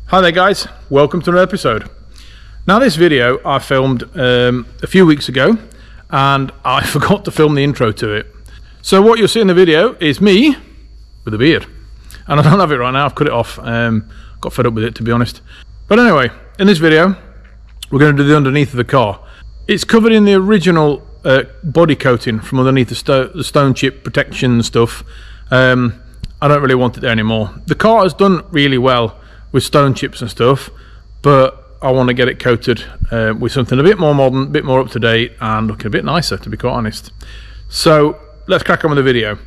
Hi there guys, welcome to another episode. Now this video I filmed a few weeks ago and I forgot to film the intro to it. So what you'll see in the video is me with a beard. And I don't have it right now, I've cut it off, got fed up with it to be honest. But anyway, in this video we're going to do the underneath of the car. It's covered in the original body coating from underneath the stone chip protection stuff. I don't really want it there anymore. The car has done really well with stone chips and stuff, but I want to get it coated with something a bit more modern, a bit more up to date and looking a bit nicer, to be quite honest. So let's crack on with the video.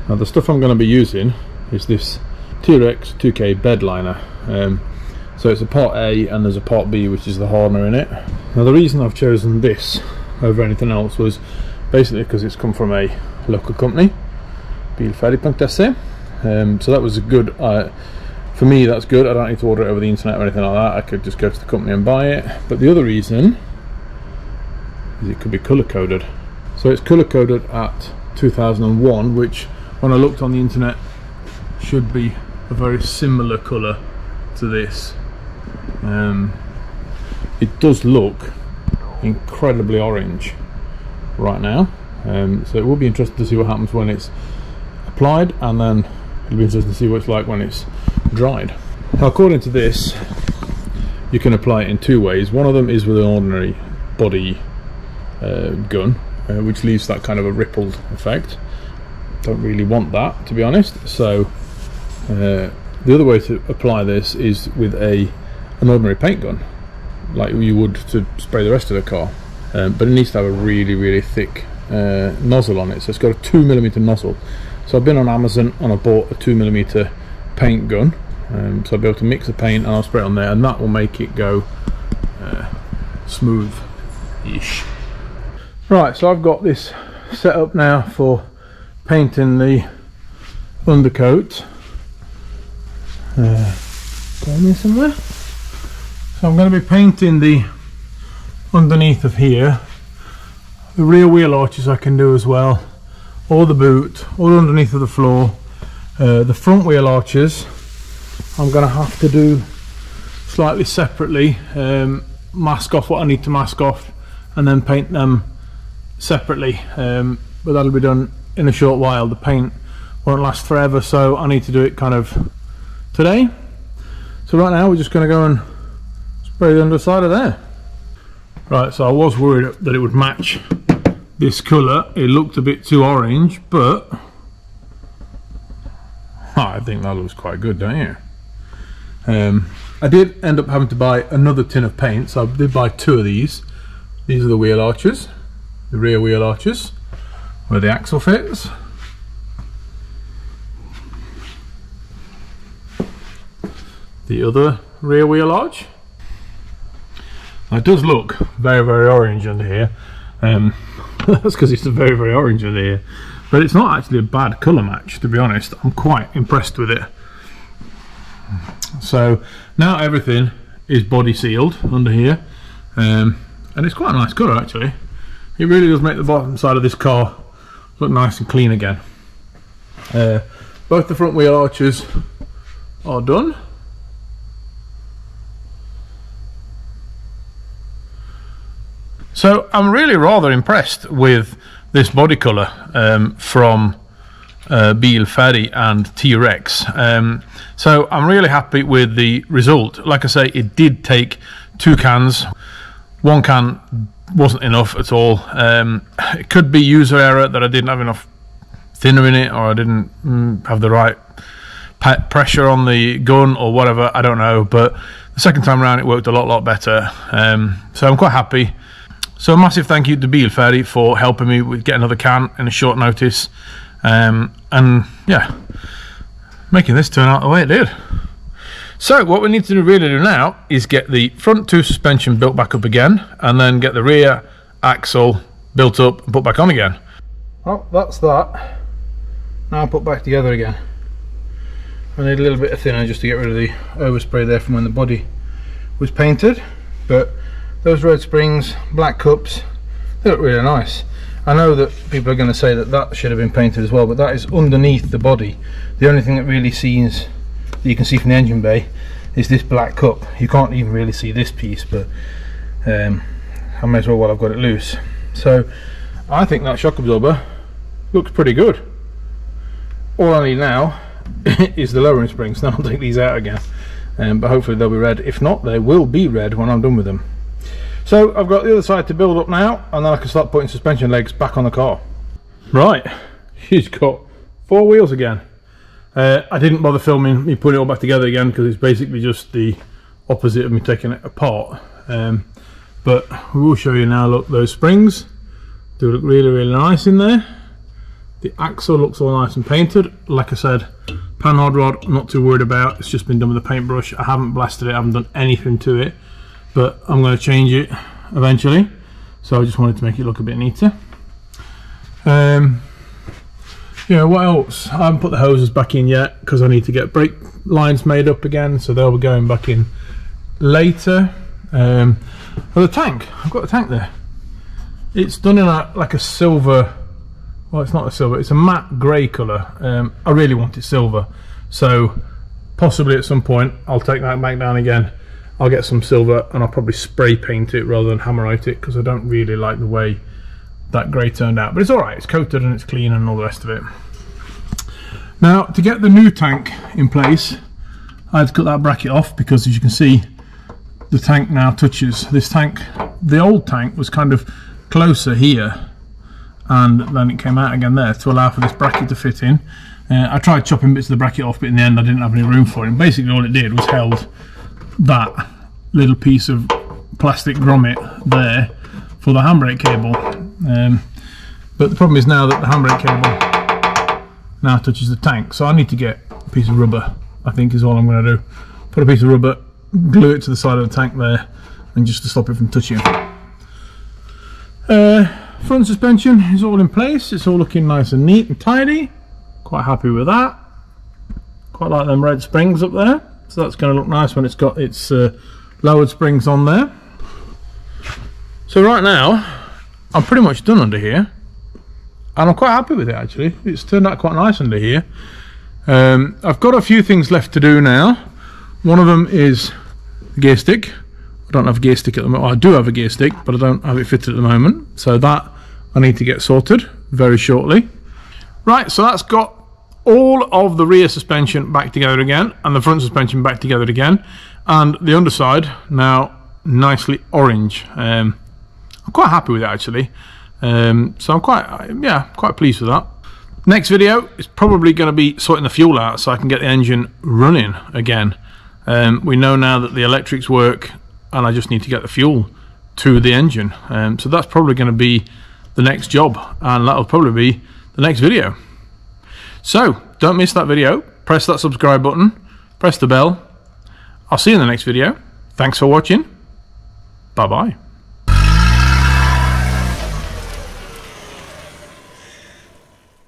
Now the stuff I'm going to be using is this T-Rex 2K bed liner. So it's a part A and there's a part B which is the hardener in it. Now the reason I've chosen this over anything else was basically because it's come from a local company, Bilferdig.se. So that was a good, for me that's good. I don't need to order it over the internet or anything like that. I could just go to the company and buy it. But the other reason is it could be colour coded. So it's colour coded at 2001, which when I looked on the internet should be a very similar colour to this. It does look incredibly orange right now, so it will be interesting to see what happens when it's applied, and then it'll be interesting to see what it's like when it's dried. Now according to this you can apply it in two ways. One of them is with an ordinary body gun, which leaves that kind of a rippled effect. Don't really want that, to be honest. So the other way to apply this is with an ordinary paint gun, like you would to spray the rest of the car, but it needs to have a really thick nozzle on it. So it's got a 2mm nozzle. So I've been on Amazon and I bought a 2mm paint gun, so I'll be able to mix the paint and I'll spray it on there, and that will make it go smooth-ish. Right, so I've got this set up now for painting the undercoat. Going in somewhere. So I'm going to be painting the underneath of here. The rear wheel arches I can do as well, or the boot, or underneath of the floor. The front wheel arches I'm going to have to do slightly separately, mask off what I need to mask off and then paint them separately, but that'll be done in a short while. The paint won't last forever, so I need to do it kind of today. So right now we're just going to go and spray the underside of there. Right, so I was worried that it would match this colour. It looked a bit too orange, but I think that looks quite good, don't you? I did end up having to buy another tin of paint, so I did buy two of these. These are the wheel arches, the rear wheel arches, where the axle fits. The other rear wheel arch. Now it does look very orange under here. That's because it's very orange under here, but it's not actually a bad colour match, to be honest. I'm quite impressed with it. So now everything is body sealed under here, and it's quite a nice colour actually. It really does make the bottom side of this car look nice and clean again. Both the front wheel arches are done. So I'm really rather impressed with this body colour from Bilferdig and T-Rex. So I'm really happy with the result. Like I say, it did take 2 cans. 1 can wasn't enough at all. It could be user error that I didn't have enough thinner in it, or I didn't have the right pressure on the gun or whatever, I don't know, but the second time around it worked a lot better. So I'm quite happy. So a massive thank you to Bilferdig for helping me with getting another can in a short notice, and yeah, making this turn out the way it did. So what we need to really do now is get the front 2 suspension built back up again, and then get the rear axle built up and put back on again. Well, that's that. Now I'll put back together again. I need a little bit of thinner just to get rid of the overspray there from when the body was painted, but those red springs, black cups, they look really nice. I know that people are going to say that that should have been painted as well, but that is underneath the body. The only thing that really seems, that you can see from the engine bay, is this black cup. You can't even really see this piece, but I may as well while I've got it loose. So I think that shock absorber looks pretty good. All I need now is the lowering springs, then I'll take these out again, but hopefully they'll be red. If not, they will be red when I'm done with them. So I've got the other side to build up now, and then I can start putting suspension legs back on the car. Right, she's got 4 wheels again. I didn't bother filming me putting it all back together again because it's basically just the opposite of me taking it apart. But we will show you now. Look, those springs do look really, really nice in there. The axle looks all nice and painted. Like I said, panhard rod, I'm not too worried about. It's just been done with a paintbrush. I haven't blasted it, I haven't done anything to it, but I'm going to change it eventually. So I just wanted to make it look a bit neater. Yeah, what else? I haven't put the hoses back in yet because I need to get brake lines made up again, so they'll be going back in later. Oh, the tank, I've got the tank there. It's done in like a silver, well, it's not a silver, it's a matte grey colour. I really want it silver, so possibly at some point I'll take that back down again. I'll get some silver and I'll probably spray paint it rather than hammerite it because I don't really like the way that grey turned out, but it's alright, it's coated and it's clean and all the rest of it. Now, to get the new tank in place, I had to cut that bracket off because, as you can see, the tank now touches this tank. The old tank was kind of closer here, and then it came out again there to allow for this bracket to fit in. I tried chopping bits of the bracket off, but in the end I didn't have any room for it. And basically all it did was held that little piece of plastic grommet there for the handbrake cable. But the problem is now that the handbrake cable now touches the tank, so I need to get a piece of rubber, I think is all I'm going to do. Put a piece of rubber, glue it to the side of the tank there, and just to stop it from touching. Front suspension is all in place, it's all looking nice and neat and tidy. Quite happy with that. Quite like them red springs up there, so that's going to look nice when it's got its lowered springs on there. So right now I'm pretty much done under here, and I'm quite happy with it actually. It's turned out quite nice under here. I've got a few things left to do now. One of them is the gear stick. I don't have a gear stick at the moment. Well, I do have a gear stick, but I don't have it fitted at the moment, so that I need to get sorted very shortly. Right, so that's got all of the rear suspension back together again and the front suspension back together again, and the underside now nicely orange. I'm quite happy with it actually, so I'm quite pleased with that. Next video is probably going to be sorting the fuel out so I can get the engine running again. We know now that the electrics work, and I just need to get the fuel to the engine, so that's probably going to be the next job, and that'll probably be the next video. So don't miss that video, press that subscribe button, press the bell. I'll see you in the next video. Thanks for watching. Bye bye.